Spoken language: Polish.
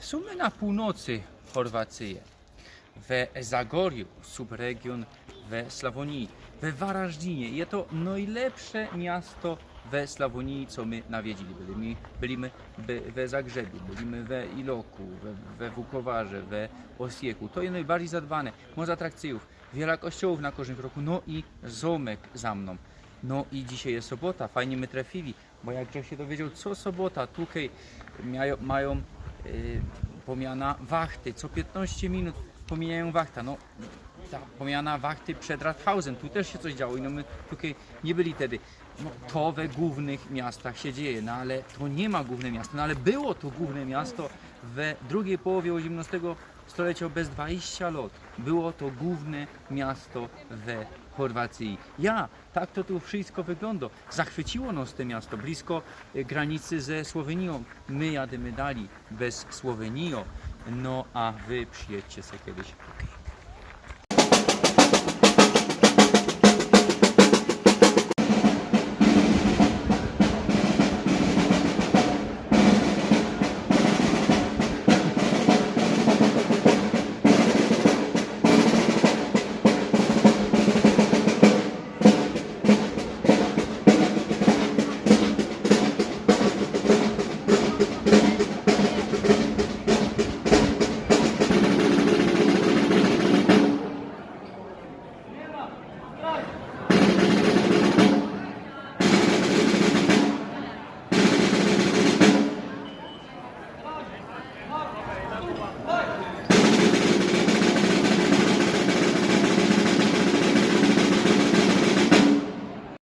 Sumy na północy Chorwacji, w Zagorju, subregion w Slawonii, we Varaždinie. Jest to najlepsze miasto w Slawonii, co my nawiedzili. Byliśmy we Zagrzebiu, byliśmy we Iloku, we Vukovarze, we Osieku. To jest najbardziej zadbane. Może atrakcyjów, wiele kościołów na każdym kroku, no i zomek za mną. No i dzisiaj jest sobota, fajnie my trafili, bo jak się dowiedział, co sobota, tutaj mają pomiana wachty, co 15 minut pomieniają wachta. No, ta pomiana wachty przed Rathausen, tu też się coś działo i no my tutaj nie byli wtedy. No, to we głównych miastach się dzieje, no ale to nie ma główne miasto, no ale było to główne miasto w drugiej połowie XVIII stulecia, bez 20 lat. Było to główne miasto w Chorwacji. Tak to tu wszystko wygląda. Zachwyciło nas to miasto, blisko granicy ze Słowenią. My jadymy dalej bez Słowenii, no a wy przyjedźcie sobie kiedyś.